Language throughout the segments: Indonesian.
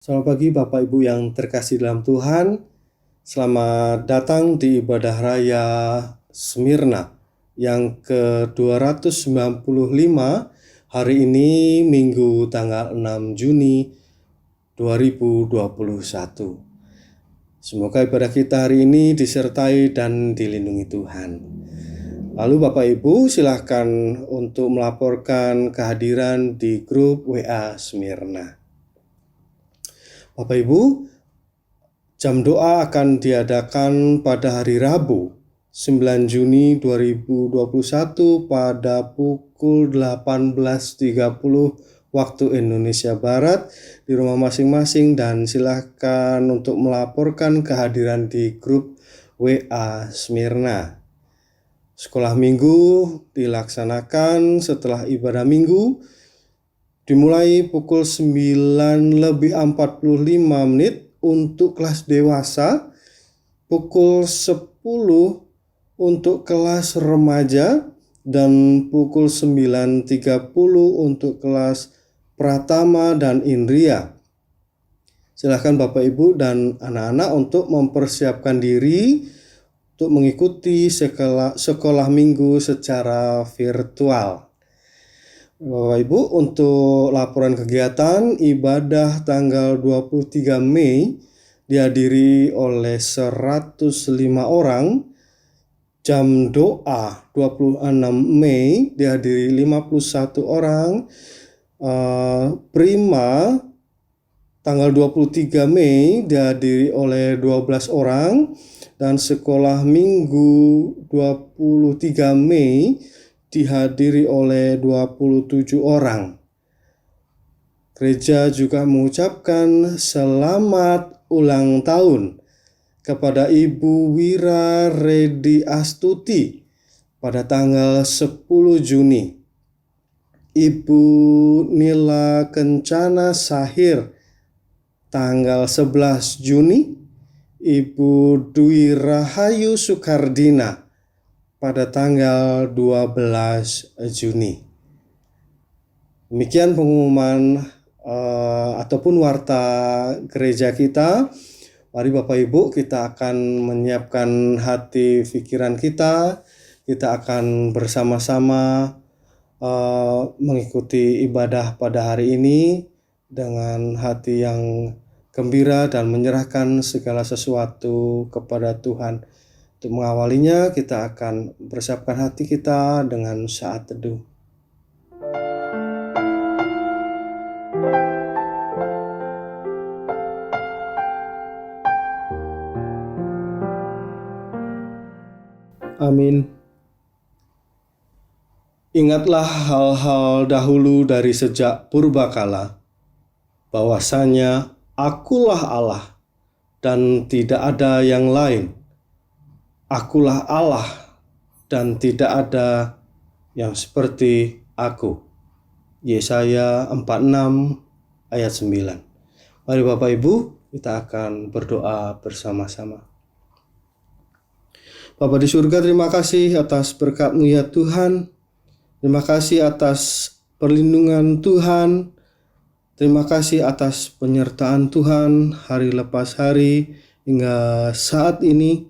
Selamat pagi Bapak Ibu yang terkasih dalam Tuhan. Selamat datang di ibadah raya Smyrna yang ke-295 hari ini Minggu tanggal 6 Juni 2021. Semoga ibadah kita hari ini disertai dan dilindungi Tuhan. Lalu Bapak Ibu silakan untuk melaporkan kehadiran di grup WA Smyrna. Bapak Ibu, jam doa akan diadakan pada hari Rabu 9 Juni 2021 pada pukul 18.30 waktu Indonesia Barat di rumah masing-masing, dan silakan untuk melaporkan kehadiran di grup WA Smyrna. Sekolah minggu dilaksanakan setelah ibadah minggu, dimulai pukul 9:45 untuk kelas dewasa, pukul 10 untuk kelas remaja, dan pukul 9:30 untuk kelas Pratama dan Indria. Silakan Bapak Ibu dan anak-anak untuk mempersiapkan diri untuk mengikuti sekolah minggu secara virtual. Bapak Ibu, untuk laporan kegiatan ibadah tanggal 23 Mei dihadiri oleh 105 orang, jam doa 26 Mei dihadiri 51 orang, prima tanggal 23 Mei dihadiri oleh 12 orang, dan sekolah minggu 23 Mei dihadiri oleh 27 orang. Gereja juga mengucapkan selamat ulang tahun kepada Ibu Wira Redi Astuti pada tanggal 10 Juni, Ibu Nila Kencana Sahir tanggal 11 Juni, Ibu Dwi Rahayu Sukardina pada tanggal 12 Juni. Demikian pengumuman ataupun warta gereja kita. Mari Bapak Ibu, kita akan menyiapkan hati pikiran kita. Kita akan bersama-sama mengikuti ibadah pada hari ini dengan hati yang gembira dan menyerahkan segala sesuatu kepada Tuhan. Untuk mengawalinya, kita akan persiapkan hati kita dengan saat teduh. Amin. Ingatlah hal-hal dahulu dari sejak purbakala, bahwasanya Akulah Allah dan tidak ada yang lain. Akulah Allah dan tidak ada yang seperti Aku. Yesaya 46 ayat 9. Mari Bapak Ibu, kita akan berdoa bersama-sama. Bapa di surga, terima kasih atas berkat-Mu ya Tuhan. Terima kasih atas perlindungan Tuhan. Terima kasih atas penyertaan Tuhan hari lepas hari hingga saat ini.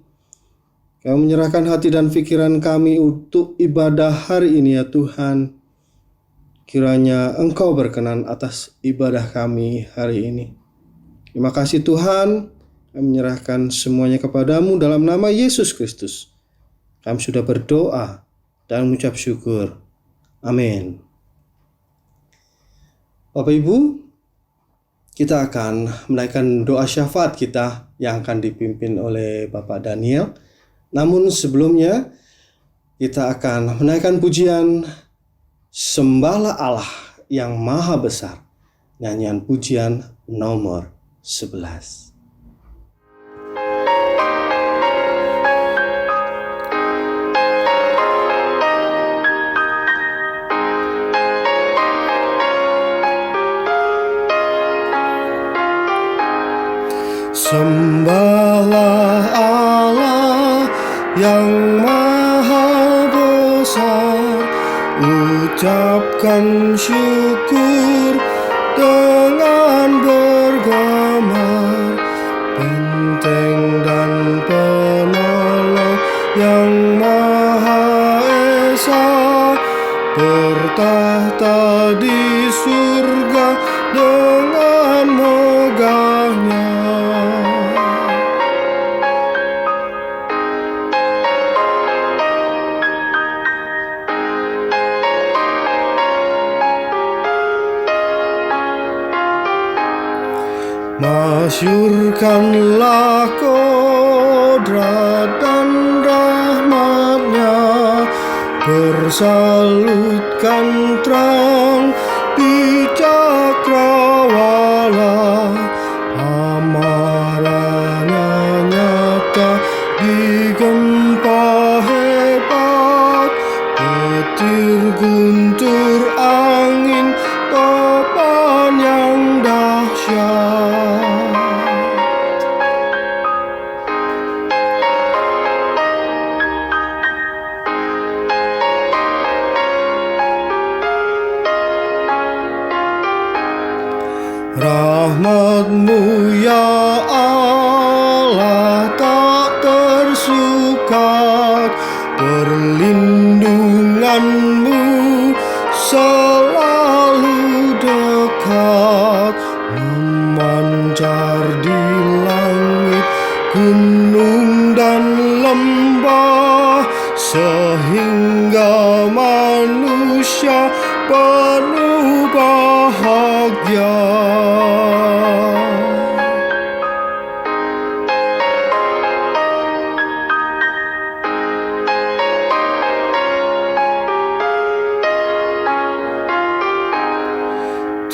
Kami menyerahkan hati dan pikiran kami untuk ibadah hari ini ya Tuhan. Kiranya Engkau berkenan atas ibadah kami hari ini. Terima kasih Tuhan. Kami menyerahkan semuanya kepadamu dalam nama Yesus Kristus. Kami sudah berdoa dan mengucap syukur. Amin. Bapak Ibu, kita akan menaikkan doa syafaat kita yang akan dipimpin oleh Bapak Daniel. Namun sebelumnya, kita akan menaikkan pujian Sembahlah Allah yang Maha Besar, nyanyian pujian nomor 11. Sembahlah Allah yang Maha Besar, ucapkan syukur dengan bergema, benteng dan penolong yang Maha Esa, bertahta di surga dengan megahnya. Masyurkanlah kodrat dan rahmatnya, bersalutkan terang di cakrawala, amarahnya nyata di gempa hebat, petir guntur angin topan yang dahsyat. Rahmat-Mu ya Allah tak tersukat, perlindungan-Mu selalu dekat, memancar di langit, gunung dan lembah, sehingga manusia penuh bahagia.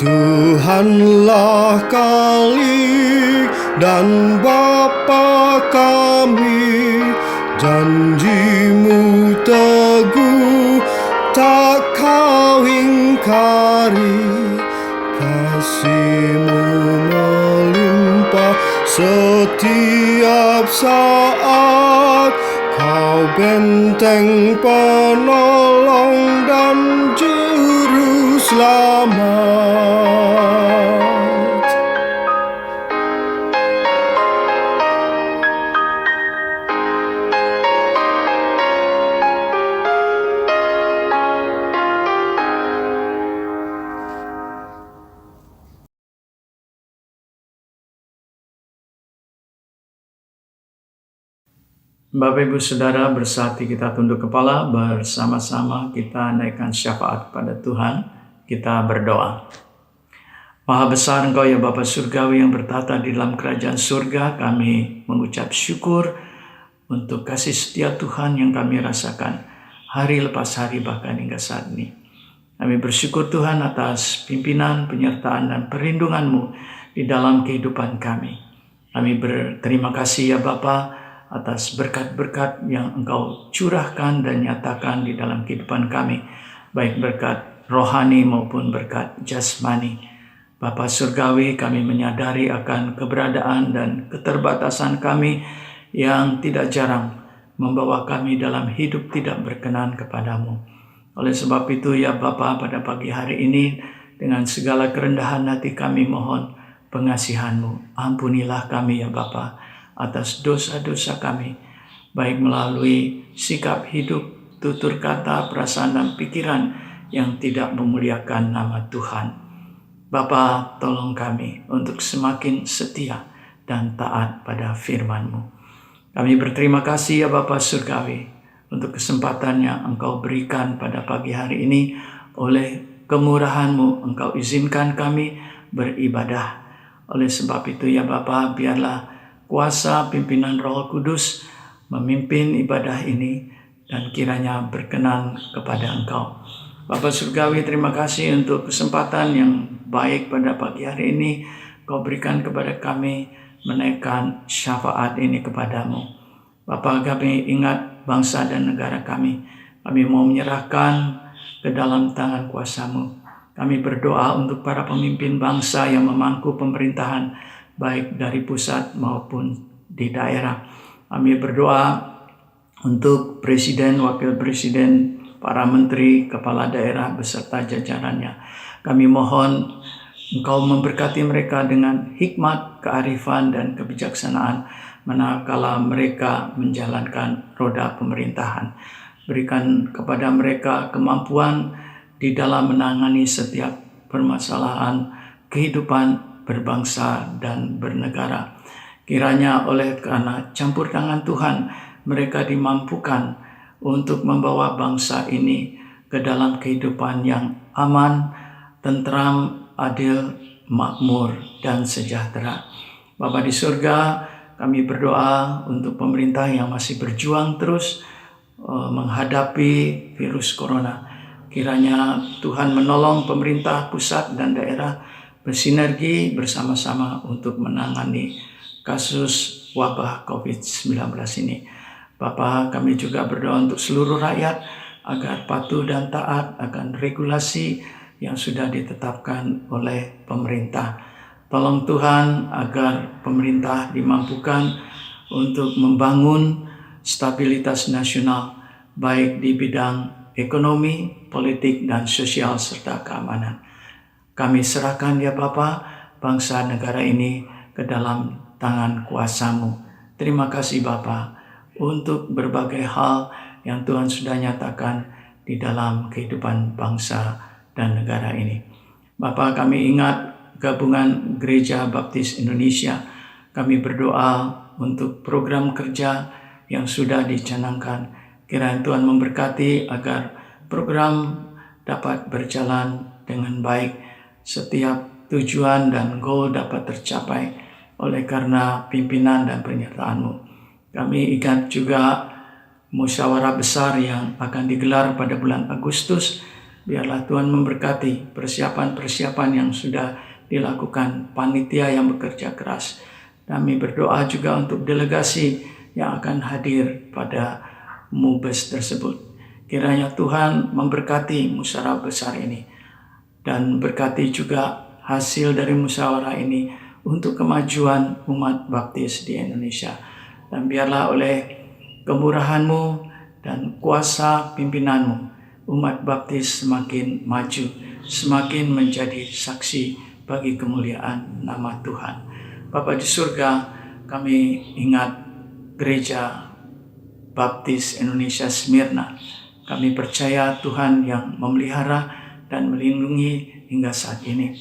Tuhanlah Khalik dan Bapa kami, janji-Mu teguh tak Kau ingkari, kasih-Mu melimpah setiap saat, Kau benteng penolong dan juru selamat. Bapak Ibu Saudara, bersati kita tunduk kepala, bersama-sama kita naikkan syafaat kepada Tuhan. Kita berdoa. Maha besar Engkau ya Bapa Surgawi yang bertata di dalam kerajaan surga, kami mengucap syukur untuk kasih setia Tuhan yang kami rasakan hari lepas hari bahkan hingga saat ini. Kami bersyukur Tuhan atas pimpinan, penyertaan, dan perlindungan-Mu di dalam kehidupan kami. Kami berterima kasih ya Bapa atas berkat-berkat yang Engkau curahkan dan nyatakan di dalam kehidupan kami, baik berkat rohani maupun berkat jasmani. Bapa Surgawi, kami menyadari akan keberadaan dan keterbatasan kami yang tidak jarang membawa kami dalam hidup tidak berkenan kepadamu. Oleh sebab itu ya Bapa, pada pagi hari ini dengan segala kerendahan hati kami mohon pengasihan-Mu. Ampunilah kami ya Bapa atas dosa-dosa kami, baik melalui sikap hidup, tutur kata, perasaan, dan pikiran yang tidak memuliakan nama Tuhan. Bapa, tolong kami untuk semakin setia dan taat pada firman-Mu. Kami berterima kasih ya Bapa Surgawi untuk kesempatan yang Engkau berikan pada pagi hari ini. Oleh kemurahan-Mu Engkau izinkan kami beribadah. Oleh sebab itu ya Bapa, biarlah kuasa pimpinan Roh Kudus memimpin ibadah ini dan kiranya berkenan kepada Engkau. Bapa Surgawi, terima kasih untuk kesempatan yang baik pada pagi hari ini Kau berikan kepada kami menaikkan syafaat ini kepadamu. Bapa, kami ingat bangsa dan negara kami. Kami mau menyerahkan ke dalam tangan kuasa-Mu. Kami berdoa untuk para pemimpin bangsa yang memangku pemerintahan, baik dari pusat maupun di daerah. Kami berdoa untuk presiden, wakil presiden, para menteri, kepala daerah beserta jajarannya. Kami mohon Engkau memberkati mereka dengan hikmat, kearifan, dan kebijaksanaan manakala mereka menjalankan roda pemerintahan. Berikan kepada mereka kemampuan di dalam menangani setiap permasalahan kehidupan berbangsa dan bernegara. Kiranya oleh karena campur tangan Tuhan, mereka dimampukan untuk membawa bangsa ini ke dalam kehidupan yang aman, tentram, adil, makmur, dan sejahtera. Bapa di surga, kami berdoa untuk pemerintah yang masih berjuang terus menghadapi virus corona. Kiranya Tuhan menolong pemerintah pusat dan daerah bersinergi bersama-sama untuk menangani kasus wabah COVID-19 ini. Bapa, kami juga berdoa untuk seluruh rakyat agar patuh dan taat akan regulasi yang sudah ditetapkan oleh pemerintah. Tolong Tuhan agar pemerintah dimampukan untuk membangun stabilitas nasional, baik di bidang ekonomi, politik, dan sosial, serta keamanan. Kami serahkan ya Bapa, bangsa negara ini ke dalam tangan kuasa-Mu. Terima kasih Bapa untuk berbagai hal yang Tuhan sudah nyatakan di dalam kehidupan bangsa dan negara ini. Bapa, kami ingat gabungan Gereja Baptis Indonesia. Kami berdoa untuk program kerja yang sudah dicanangkan. Kiranya Tuhan memberkati agar program dapat berjalan dengan baik. Setiap tujuan dan goal dapat tercapai oleh karena pimpinan dan penyertaan-Mu. Kami ingat juga musyawarah besar yang akan digelar pada bulan Agustus. Biarlah Tuhan memberkati persiapan-persiapan yang sudah dilakukan panitia yang bekerja keras. Kami berdoa juga untuk delegasi yang akan hadir pada MUBES tersebut. Kiranya Tuhan memberkati musyawarah besar ini dan berkati juga hasil dari musyawarah ini untuk kemajuan umat baptis di Indonesia. Dan biarlah oleh kemurahan-Mu dan kuasa pimpinan-Mu, umat baptis semakin maju, semakin menjadi saksi bagi kemuliaan nama Tuhan. Bapa di surga, kami ingat Gereja Baptis Indonesia Smyrna. Kami percaya Tuhan yang memelihara dan melindungi hingga saat ini.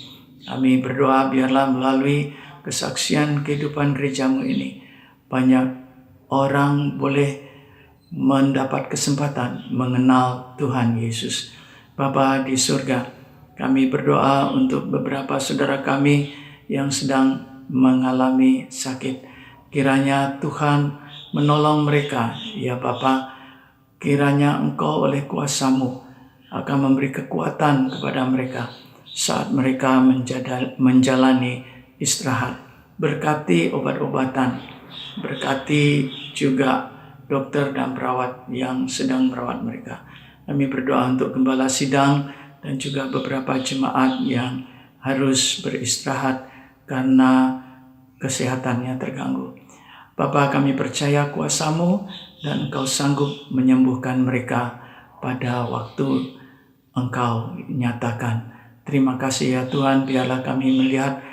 Kami berdoa biarlah melalui kesaksian kehidupan gereja-Mu ini, banyak orang boleh mendapat kesempatan mengenal Tuhan Yesus. Bapa di surga, kami berdoa untuk beberapa saudara kami yang sedang mengalami sakit. Kiranya Tuhan menolong mereka, ya Bapa. Kiranya Engkau oleh kuasa-Mu akan memberi kekuatan kepada mereka saat mereka menjalani istirahat. Berkati obat-obatan, berkati juga dokter dan perawat yang sedang merawat mereka. Kami berdoa untuk gembala sidang dan juga beberapa jemaat yang harus beristirahat karena kesehatannya terganggu. Bapa, kami percaya kuasa-Mu dan Engkau sanggup menyembuhkan mereka pada waktu Engkau nyatakan. Terima kasih ya Tuhan, biarlah kami melihat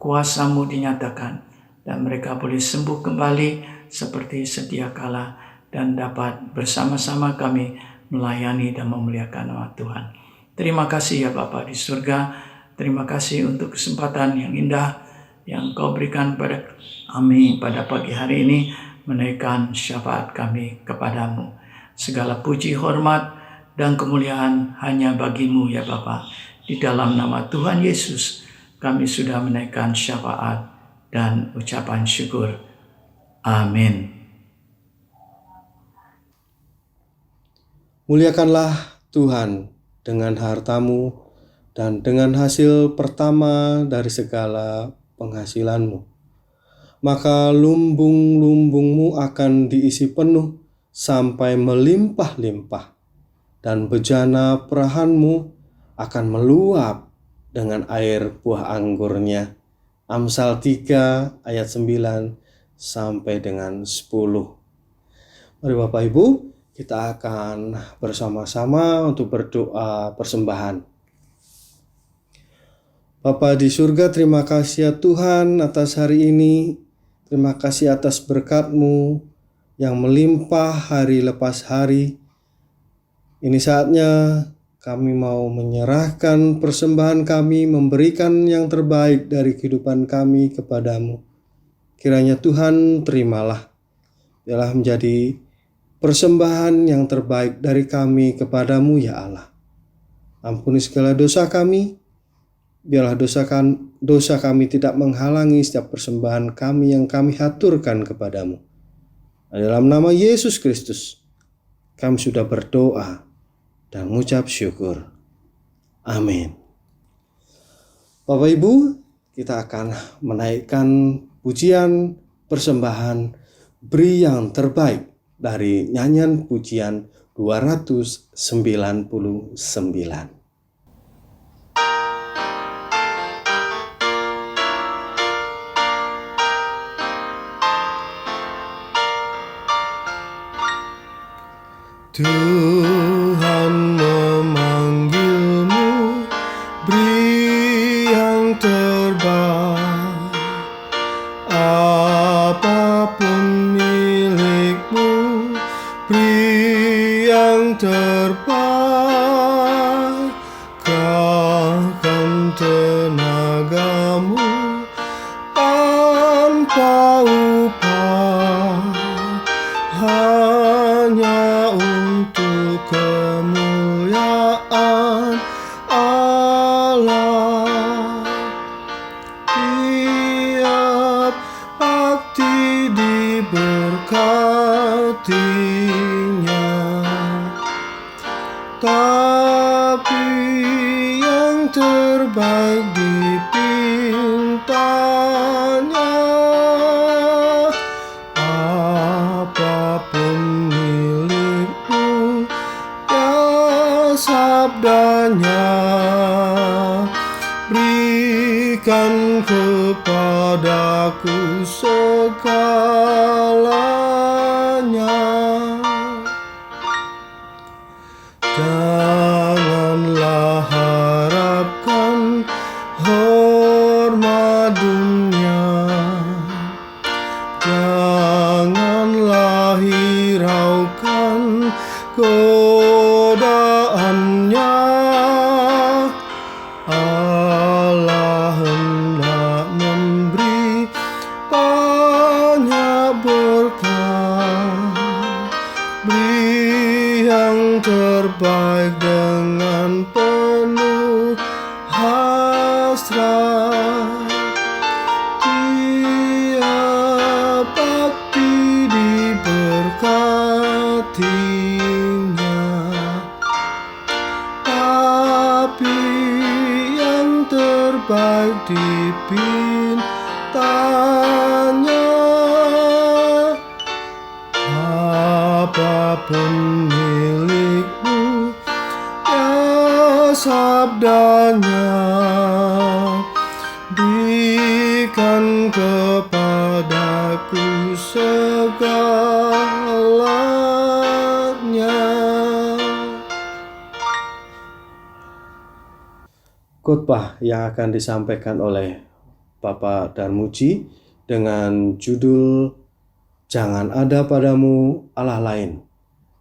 kuasa-Mu dinyatakan dan mereka boleh sembuh kembali seperti sedia kala dan dapat bersama-sama kami melayani dan memuliakan nama Tuhan. Terima kasih ya Bapa di surga. Terima kasih untuk kesempatan yang indah yang Kau berikan pada kami pada pagi hari ini, menaikkan syafaat kami kepadamu. Segala puji, hormat, dan kemuliaan hanya bagi-Mu ya Bapa. Di dalam nama Tuhan Yesus kami sudah menaikkan syafaat dan ucapan syukur. Amin. Muliakanlah Tuhan dengan hartamu dan dengan hasil pertama dari segala penghasilanmu. Maka lumbung-lumbungmu akan diisi penuh sampai melimpah-limpah, dan bejana perahanmu akan meluap dengan air buah anggurnya. Amsal 3 ayat 9 sampai dengan 10. Mari Bapak Ibu, kita akan bersama-sama untuk berdoa persembahan. Bapa di surga, terima kasih ya Tuhan atas hari ini. Terima kasih atas berkat-Mu yang melimpah hari lepas hari. Ini saatnya kami mau menyerahkan persembahan kami, memberikan yang terbaik dari kehidupan kami kepadamu. Kiranya Tuhan terimalah, biarlah menjadi persembahan yang terbaik dari kami kepadamu ya Allah. Ampuni segala dosa kami, biarlah dosa kami tidak menghalangi setiap persembahan kami yang kami haturkan kepadamu. Dalam nama Yesus Kristus, kami sudah berdoa dan mengucap syukur. Amin. Bapak Ibu, kita akan menaikkan pujian persembahan Beri yang terbaik dari nyanyian pujian 299. Tuhan memanggilmu, beri yang terbaik. Apapun milikmu, beri yang terbaik. Kerahkan tenagamu tanpa upah, hanya untuk kemuliaan Allah. Tiap bakti diberkatinya, tapi yang terbaik dipintanya. Apapun milikmu, ya sabdanya, berikan kepadaku segalanya. Janganlah harapkan hormat dunia, janganlah hiraukan godaannya. Allah hendak memberi banyak berkat, beri yang terbaik dengan penuh hasrat. Tiap bakti diberkatinya, tapi yang terbaik dipintanya. Apapun milikmu, ya sabdanya, berikan kepadaku segalanya. Khotbah yang akan disampaikan oleh Bapak Darmuji dengan judul Jangan Ada Padamu Allah Lain.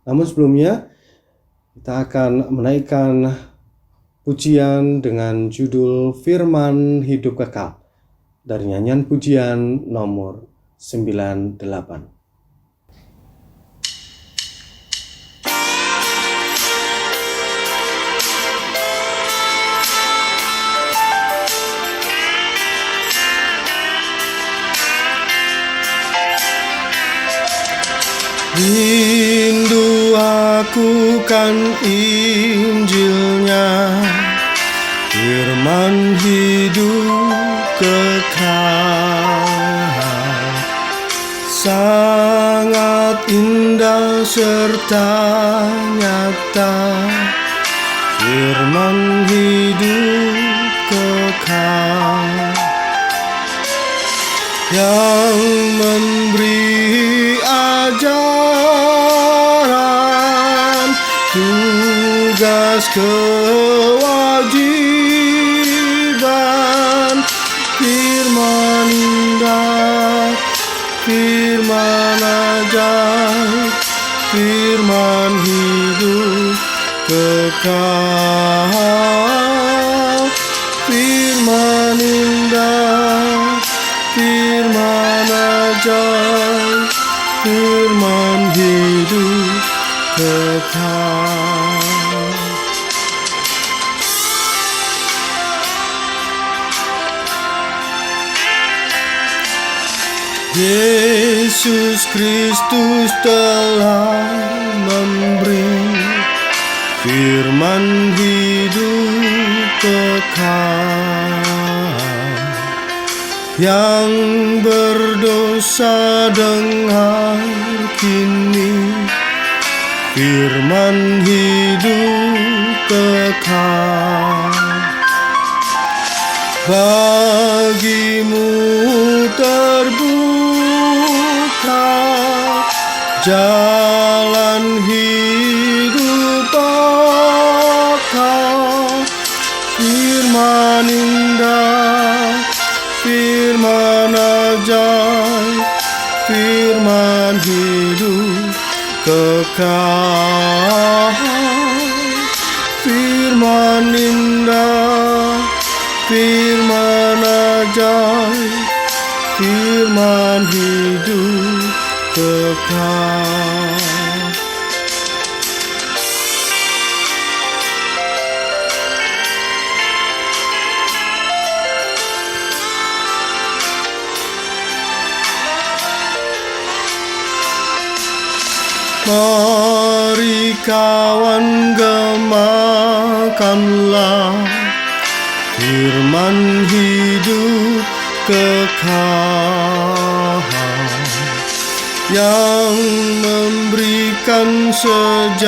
Namun sebelumnya kita akan menaikkan pujian dengan judul Firman Hidup Kekal dari nyanyian pujian nomor 98. Rindu aku kan Injilnya, firman hidup kekal. Sangat indah serta nyata, firman hidup kekal yang memberi ajaran, tugas kewajiban kekal. Firman indah, firman ajaib, firman hidup kekal. Yesus Kristus telah memberi firman hidup kekal. Yang berdosa dengar kini firman hidup kekal. Bagimu terbuka jalan hidup kekal. Firman indah, firman ajaib, firman hidup kekal. Firman indah, firman ajaib, firman hidup kekal. Mari kawan gemakanlah firman hidup kekal yang memberikan sejahtera,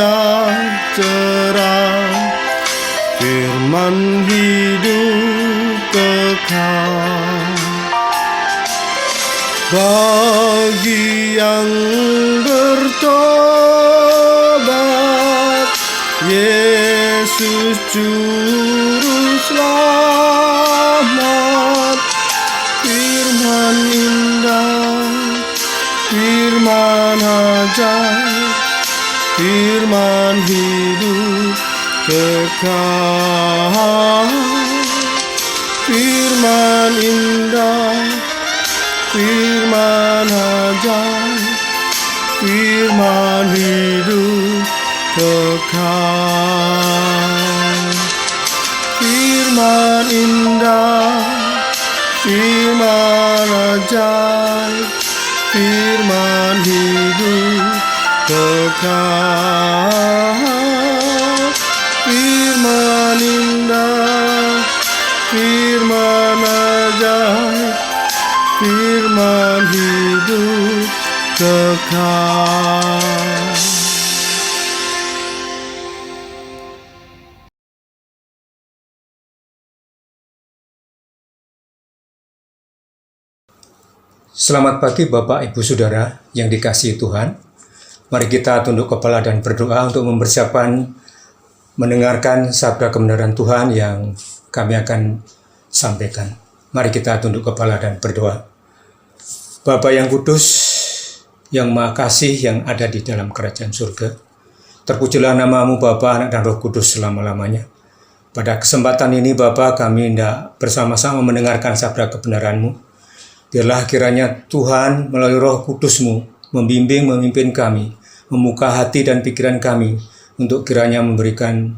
firman hidup kekal. Bagi yang bertobat, Yesus Juru Selamat. Firman indah, firman ajaib, firman hidup kekal. Firman indah, firman ajaib, firman hidup kekal. Firman indah, firman ajaib, firman hidup kekal. Firman indah, firman ajaib, firman hidup kekal. Selamat pagi Bapak Ibu Saudara yang dikasihi Tuhan. Mari kita tunduk kepala dan berdoa untuk mempersiapkan mendengarkan sabda kebenaran Tuhan yang kami akan sampaikan. Mari kita tunduk kepala dan berdoa. Bapa yang kudus, yang maha kasih yang ada di dalam kerajaan surga, terpujilah nama-Mu Bapa, Anak dan Roh Kudus selama-lamanya. Pada kesempatan ini Bapa, kami hendak bersama-sama mendengarkan sabda kebenaran-Mu. Biarlah kiranya Tuhan melalui Roh Kudus-Mu membimbing, memimpin kami, membuka hati dan pikiran kami untuk kiranya memberikan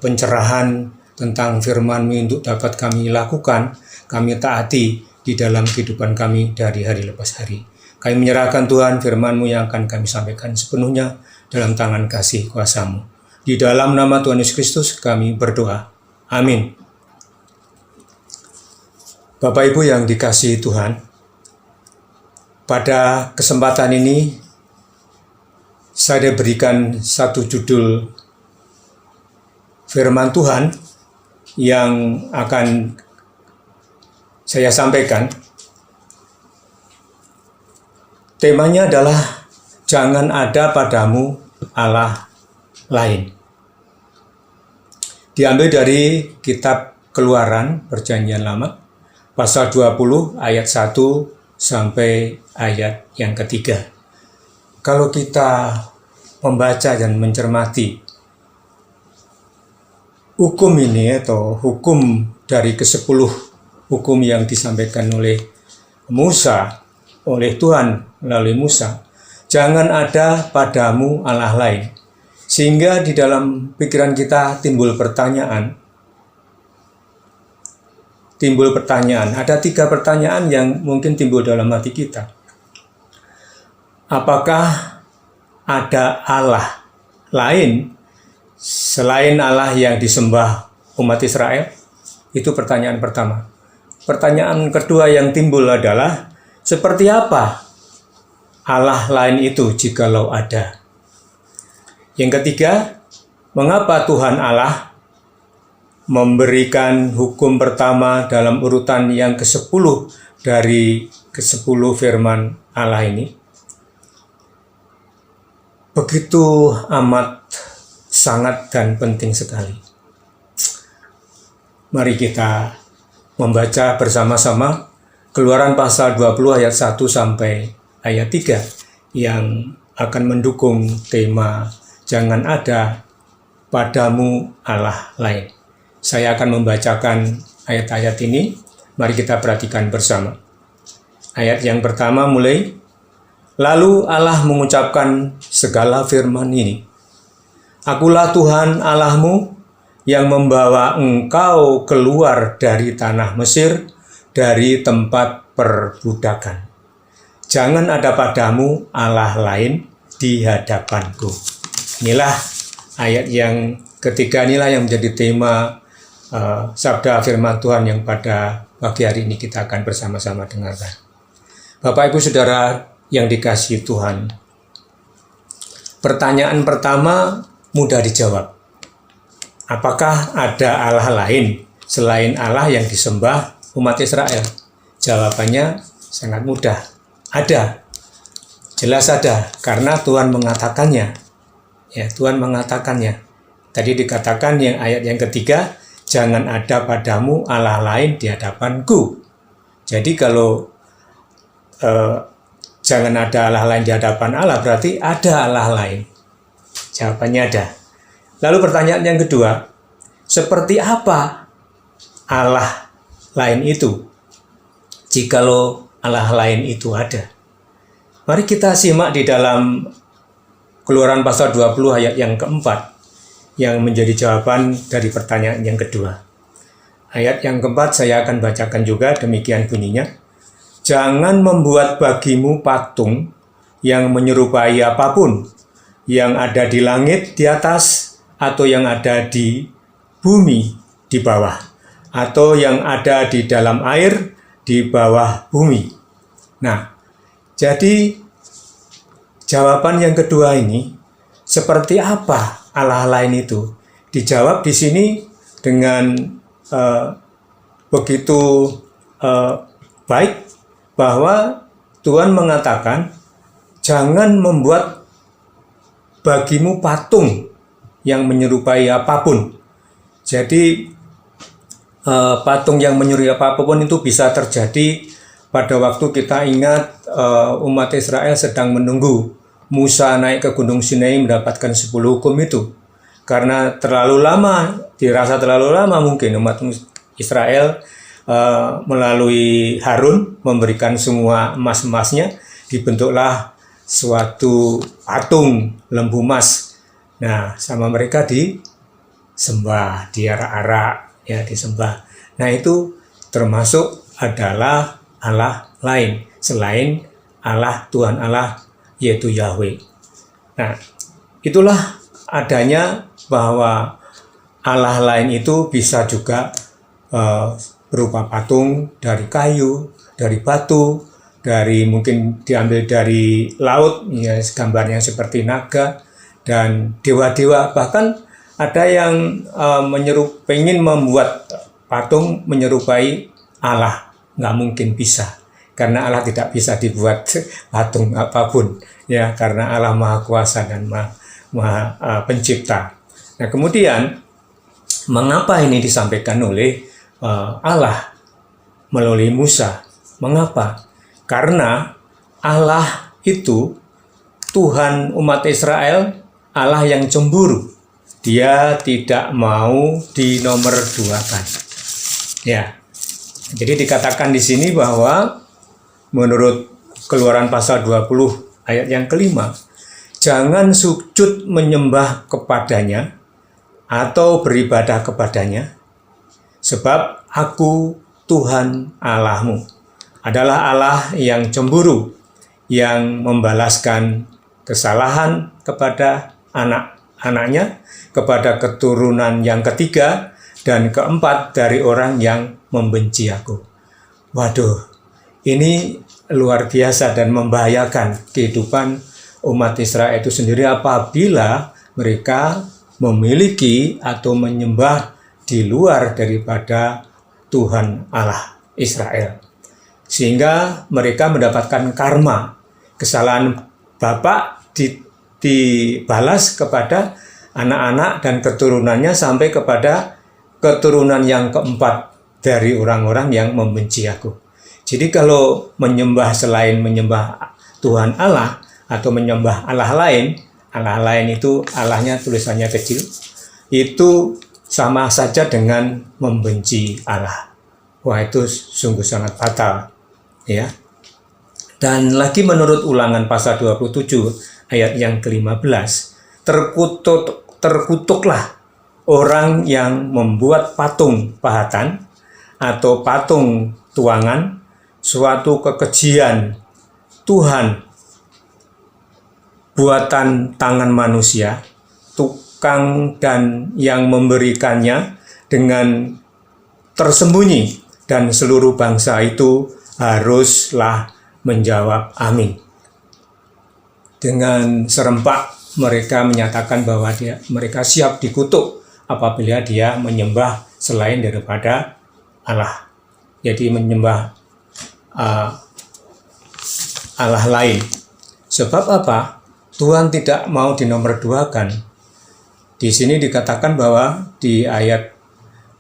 pencerahan tentang firman-Mu untuk dapat kami lakukan, kami taati di dalam kehidupan kami dari hari lepas hari. Kami menyerahkan Tuhan firman-Mu yang akan kami sampaikan sepenuhnya dalam tangan kasih kuasa-Mu. Di dalam nama Tuhan Yesus Kristus kami berdoa. Amin. Bapak Ibu yang dikasihi Tuhan, pada kesempatan ini saya diberikan satu judul firman Tuhan yang akan saya sampaikan. Temanya adalah jangan ada padamu Allah lain. Diambil dari kitab Keluaran Perjanjian Lama, pasal 20 ayat 1 sampai ayat yang ketiga. Kalau kita membaca dan mencermati hukum ini atau hukum dari ke-10 hukum yang disampaikan oleh Musa, oleh Tuhan melalui Musa, jangan ada padamu Allah lain. Sehingga di dalam pikiran kita timbul pertanyaan. Ada 3 pertanyaan yang mungkin timbul dalam hati kita. Apakah ada Allah lain selain Allah yang disembah umat Israel? Itu pertanyaan pertama. Pertanyaan kedua yang timbul adalah, seperti apa Allah lain itu jikalau ada? Yang ketiga, mengapa Tuhan Allah memberikan hukum pertama dalam urutan yang ke-10 dari ke-10 firman Allah ini? Begitu amat sangat dan penting sekali. Mari kita membaca bersama-sama Keluaran pasal 20 ayat 1 sampai ayat 3 yang akan mendukung tema jangan ada padamu Allah lain. Saya akan membacakan ayat-ayat ini. Mari kita perhatikan bersama. Ayat yang pertama mulai. Lalu Allah mengucapkan segala firman ini. Akulah Tuhan Allahmu yang membawa engkau keluar dari tanah Mesir, dari tempat perbudakan. Jangan ada padamu Allah lain di hadapanku. Inilah ayat yang ketiga, inilah yang menjadi tema sabda firman Tuhan yang pada pagi hari ini kita akan bersama-sama dengarkan. Bapak Ibu Saudara yang dikasihi Tuhan, pertanyaan pertama mudah dijawab. Apakah ada Allah lain selain Allah yang disembah umat Israel? Jawabannya sangat mudah. Ada. Jelas ada, karena Tuhan mengatakannya. Ya, Tuhan mengatakannya. Tadi dikatakan yang ayat yang ketiga, jangan ada padamu Allah lain di hadapanku. Jadi kalau jangan ada Allah lain di hadapan Allah, berarti ada Allah lain. Jawabannya ada. Lalu pertanyaan yang kedua, seperti apa Allah lain itu? Jikalau Allah lain itu ada. Mari kita simak di dalam Keluaran pasal 20 ayat yang keempat yang menjadi jawaban dari pertanyaan yang kedua. Ayat yang keempat saya akan bacakan juga, demikian bunyinya. Jangan membuat bagimu patung yang menyerupai apapun yang ada di langit di atas, atau yang ada di bumi di bawah, atau yang ada di dalam air di bawah bumi. Nah, jadi jawaban yang kedua ini, seperti apa Allah lain itu? Dijawab di sini dengan begitu baik, bahwa Tuhan mengatakan, jangan membuat bagimu patung yang menyerupai apapun. Jadi patung yang menyerupai apapun itu bisa terjadi pada waktu kita ingat umat Israel sedang menunggu Musa naik ke Gunung Sinai mendapatkan 10 hukum itu. Karena terlalu lama, dirasa terlalu lama mungkin umat Israel melalui Harun memberikan semua emas-emasnya, dibentuklah suatu patung lembu emas. Nah, sama mereka disembah, diarak-arak, ya disembah. Nah, itu termasuk adalah Allah lain selain Allah, Tuhan Allah, yaitu Yahweh. Nah, itulah adanya bahwa Allah lain itu bisa juga berupa patung dari kayu, dari batu, dari mungkin diambil dari laut, ya gambarnya seperti naga dan dewa-dewa. Bahkan ada yang pengen membuat patung menyerupai Allah. Nggak mungkin bisa, karena Allah tidak bisa dibuat patung apapun, ya, karena Allah Maha Kuasa dan Maha Pencipta. Nah, kemudian mengapa ini disampaikan oleh Allah melalui Musa? Mengapa? Karena Allah itu Tuhan umat Israel, Allah yang cemburu. dia tidak mau dinomor duakan. Ya, jadi dikatakan di sini bahwa menurut Keluaran pasal 20 ayat yang kelima, jangan sujud menyembah kepadanya atau beribadah kepadanya, sebab aku Tuhan Allahmu adalah Allah yang cemburu, yang membalaskan kesalahan kepada anak-anaknya, kepada keturunan yang ketiga dan keempat dari orang yang membenci aku. Waduh, ini luar biasa dan membahayakan kehidupan umat Israel itu sendiri apabila mereka memiliki atau menyembah di luar daripada Tuhan Allah Israel. Sehingga mereka mendapatkan karma, kesalahan bapak dibalas kepada anak-anak dan keturunannya sampai kepada keturunan yang keempat dari orang-orang yang membenci aku. Jadi kalau menyembah selain menyembah Tuhan Allah atau menyembah Allah lain itu Allahnya tulisannya kecil, itu sama saja dengan membenci Allah. Wah, itu sungguh sangat fatal, ya. Dan lagi menurut Ulangan pasal 27 ayat yang ke-15, terkutuklah orang yang membuat patung pahatan atau patung tuangan, suatu kekejian Tuhan buatan tangan manusia, tukang dan yang memberikannya dengan tersembunyi, dan seluruh bangsa itu haruslah menjawab amin. Dengan serempak mereka menyatakan bahwa mereka siap dikutuk apabila dia menyembah selain daripada Allah. Jadi menyembah Allah lain. Sebab apa? Tuhan tidak mau dinomorduakan. Di sini dikatakan bahwa di ayat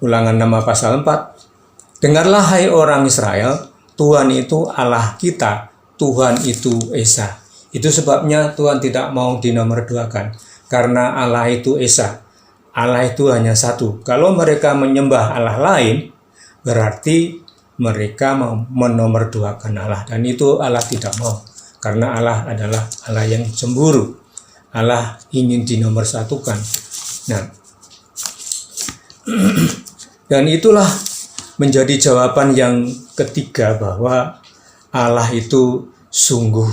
Ulangan 6 pasal 4, dengarlah hai orang Israel, Tuhan itu Allah kita, Tuhan itu Esa. Itu sebabnya Tuhan tidak mau dinomorduakan, karena Allah itu Esa. Allah itu hanya satu. Kalau mereka menyembah Allah lain, berarti mereka mau menomorduakan Allah, dan itu Allah tidak mau, karena Allah adalah Allah yang cemburu. Allah ingin dinomorsatukan. Nah, dan itulah menjadi jawaban yang ketiga bahwa Allah itu sungguh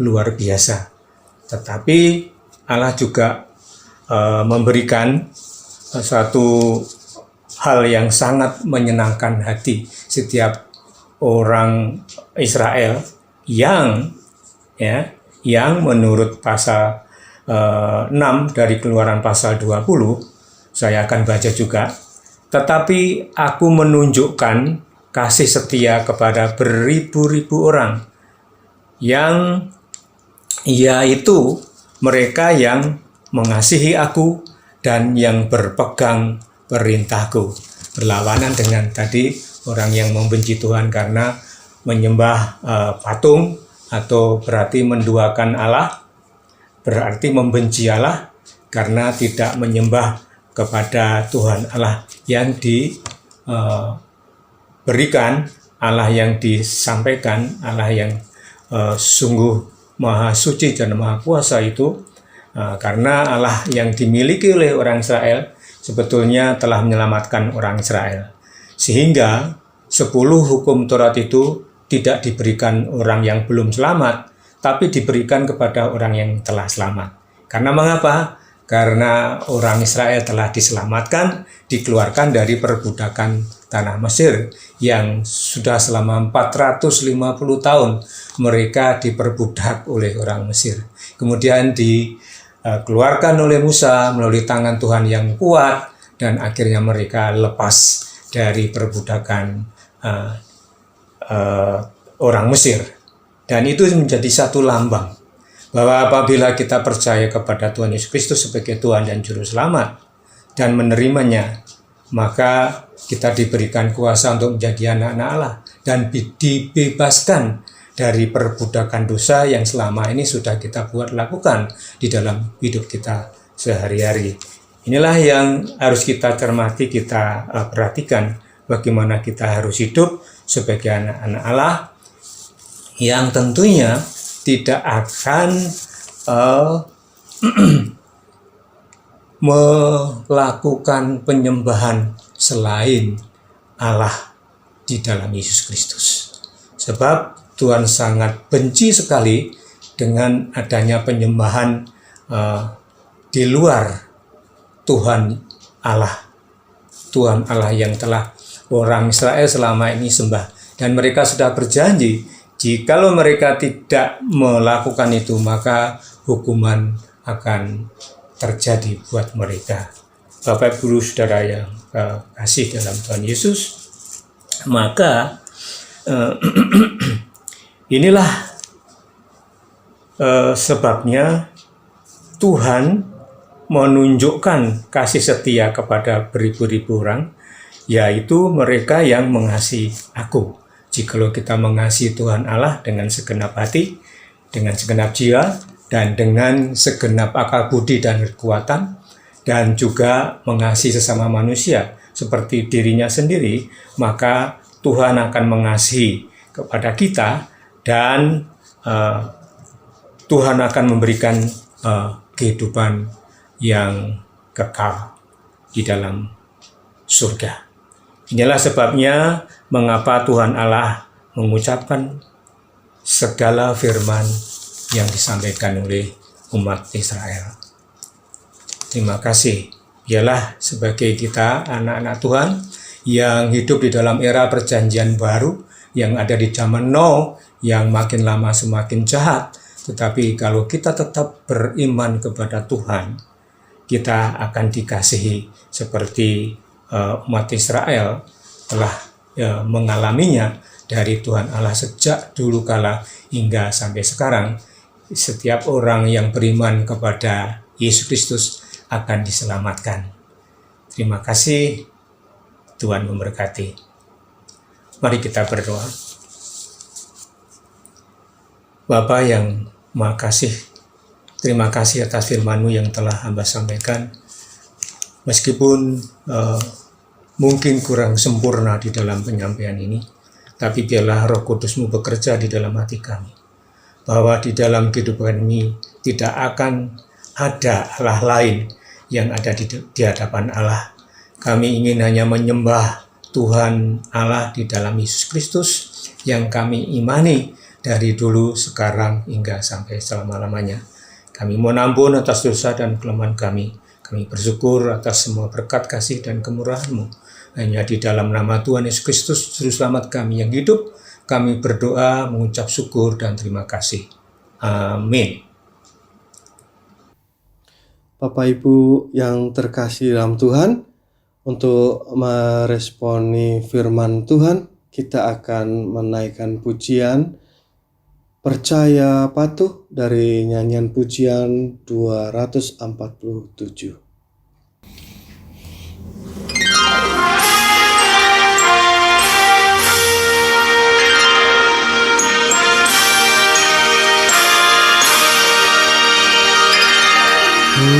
luar biasa. Tetapi Allah juga memberikan satu hal yang sangat menyenangkan hati setiap orang Israel yang menurut pasal 6 dari Keluaran pasal 20, saya akan baca juga. Tetapi aku menunjukkan kasih setia kepada beribu-ribu orang, yang yaitu mereka yang mengasihi aku dan yang berpegang perintahku. Berlawanan dengan tadi orang yang membenci Tuhan karena menyembah patung, atau berarti menduakan Allah, berarti membenci Allah karena tidak menyembah kepada Tuhan Allah yang diberikan, Allah yang disampaikan, Allah yang sungguh Maha Suci dan Maha Kuasa itu, karena Allah yang dimiliki oleh orang Israel sebetulnya telah menyelamatkan orang Israel. Sehingga 10 hukum Taurat itu tidak diberikan orang yang belum selamat, tapi diberikan kepada orang yang telah selamat. Karena mengapa? Karena orang Israel telah diselamatkan, dikeluarkan dari perbudakan tanah Mesir yang sudah selama 450 tahun mereka diperbudak oleh orang Mesir. Kemudian dikeluarkan oleh Musa melalui tangan Tuhan yang kuat, dan akhirnya mereka lepas dari perbudakan orang Mesir. Dan itu menjadi satu lambang bahwa apabila kita percaya kepada Tuhan Yesus Kristus sebagai Tuhan dan Juru Selamat dan menerimanya, maka kita diberikan kuasa untuk menjadi anak-anak Allah dan dibebaskan dari perbudakan dosa yang selama ini sudah kita lakukan di dalam hidup kita sehari-hari. Inilah yang harus kita cermati, kita perhatikan bagaimana kita harus hidup sebagai anak-anak Allah yang tentunya tidak akan melakukan penyembahan selain Allah di dalam Yesus Kristus. Sebab Tuhan sangat benci sekali dengan adanya penyembahan di luar Tuhan Allah yang telah orang Israel selama ini sembah. Dan mereka sudah berjanji, jikalau mereka tidak melakukan itu, maka hukuman akan terjadi buat mereka. Bapak Ibu Saudara yang kasih dalam Tuhan Yesus, maka inilah sebabnya Tuhan menunjukkan kasih setia kepada beribu-ribu orang, yaitu mereka yang mengasihi Aku. Jikalau kita mengasihi Tuhan Allah dengan segenap hati, dengan segenap jiwa, dan dengan segenap akal budi dan kekuatan, dan juga mengasihi sesama manusia seperti dirinya sendiri, maka Tuhan akan mengasihi kepada kita, dan Tuhan akan memberikan kehidupan yang kekal di dalam surga. Inilah sebabnya mengapa Tuhan Allah mengucapkan segala firman yang disampaikan oleh umat Israel. Terima kasih. Biarlah sebagai kita anak-anak Tuhan yang hidup di dalam era perjanjian baru, yang ada di zaman now, yang makin lama semakin jahat, tetapi kalau kita tetap beriman kepada Tuhan, kita akan dikasihi seperti umat Israel telah mengalaminya dari Tuhan Allah sejak dulu kala hingga sampai sekarang. Setiap orang yang beriman kepada Yesus Kristus akan diselamatkan. Terima kasih, Tuhan memberkati. Mari kita berdoa. Bapa yang Maha Kasih, terima kasih atas firman-Mu yang telah hamba sampaikan. Meskipun mungkin kurang sempurna di dalam penyampaian ini, tapi biarlah Roh Kudus-Mu bekerja di dalam hati kami, bahwa di dalam kehidupan ini tidak akan ada Allah lain yang ada di hadapan Allah. Kami ingin hanya menyembah Tuhan Allah di dalam Yesus Kristus yang kami imani dari dulu, sekarang, hingga sampai selama-lamanya. Kami mohon ampun atas dosa dan kelemahan kami. Kami bersyukur atas semua berkat kasih dan kemurahan-Mu. Hanya di dalam nama Tuhan Yesus Kristus, Juru Selamat kami yang hidup, kami berdoa, mengucap syukur dan terima kasih. Amin. Bapak Ibu yang terkasih dalam Tuhan, untuk meresponi firman Tuhan, kita akan menaikkan pujian Percaya Patuh dari nyanyian pujian 247.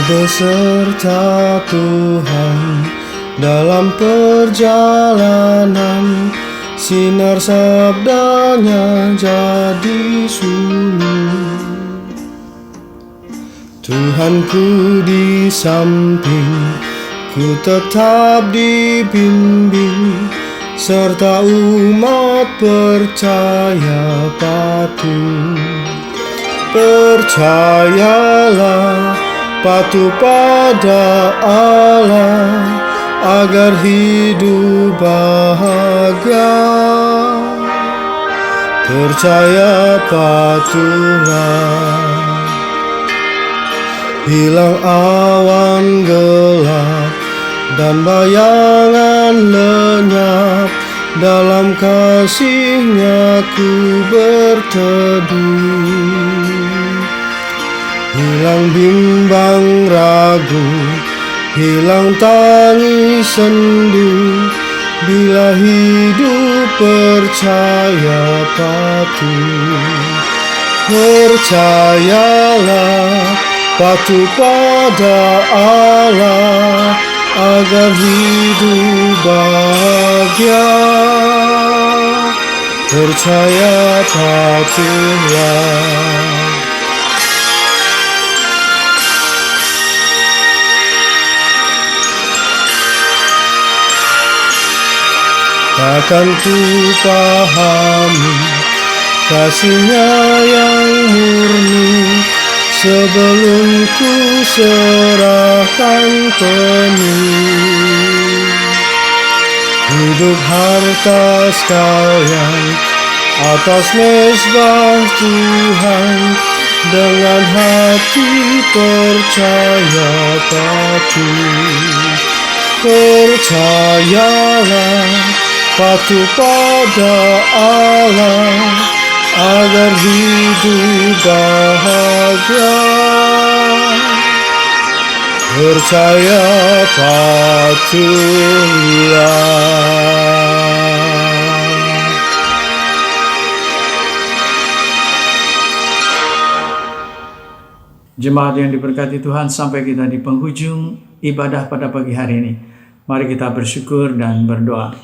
Beserta Tuhan dalam perjalanan, sinar sabdanya jadi sunyi. Tuhanku di samping, ku tetap dibimbing, serta umat percaya patuh. Percayalah, patuh pada Allah, agar hidup bahagia. Percaya patuhlah, hilang awan gelap dan bayangan lenyap, dalam kasih-Nya ku berteduh. Hilang bimbang ragu, hilang tangis sendu, bila hidup percaya patuh. Percayalah, patuh pada Allah agar hidup bahagia. Percaya patuhlah. Takkan ku pahami kasihnya yang murni sebelum ku serahkan penuh hidup harta sekalian atas mezbah Tuhan. Dengan hati percaya patuh, percayalah patuh pada Allah agar hidup bahagia. Percaya patuhlah. Jemaat yang diberkati Tuhan, sampai kita di penghujung ibadah pada pagi hari ini. Mari kita bersyukur dan berdoa.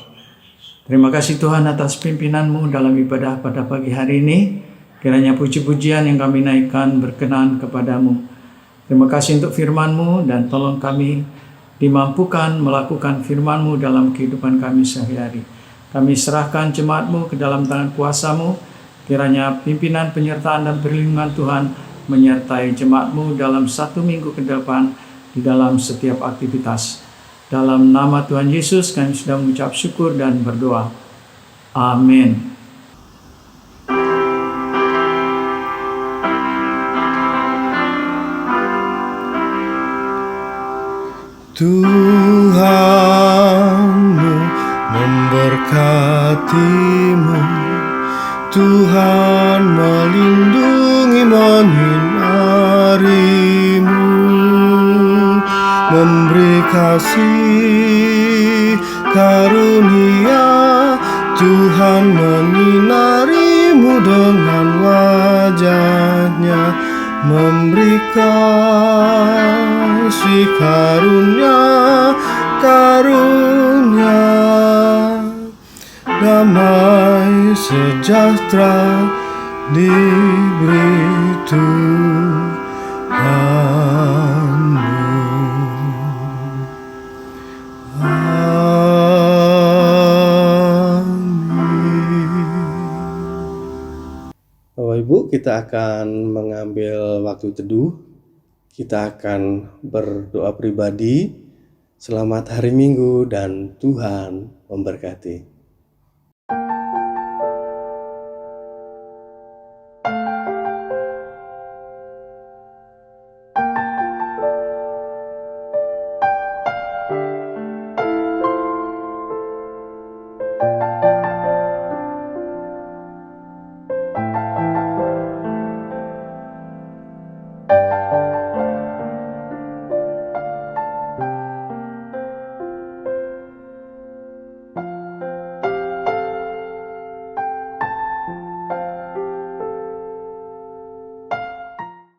Terima kasih Tuhan atas pimpinan-Mu dalam ibadah pada pagi hari ini. Kiranya puji-pujian yang kami naikkan berkenan kepadamu. Terima kasih untuk firman-Mu dan tolong kami dimampukan melakukan firman-Mu dalam kehidupan kami sehari-hari. Kami serahkan jemaat-Mu ke dalam tangan kuasa-Mu. Kiranya pimpinan, penyertaan, dan perlindungan Tuhan menyertai jemaat-Mu dalam 1 minggu ke depan di dalam setiap aktivitas. Dalam nama Tuhan Yesus kami sudah mengucap syukur dan berdoa. Amin. Tuhanmu memberkatimu, Tuhan melindungi menyinarimu, memberi kasih karunia. Tuhan menyinarimu dengan wajah-Nya, memberi kasih karunia, damai sejahtera diberi Tuhanmu. Bapak Ibu, kita akan mengambil waktu teduh. Kita akan berdoa pribadi. Selamat hari Minggu dan Tuhan memberkati.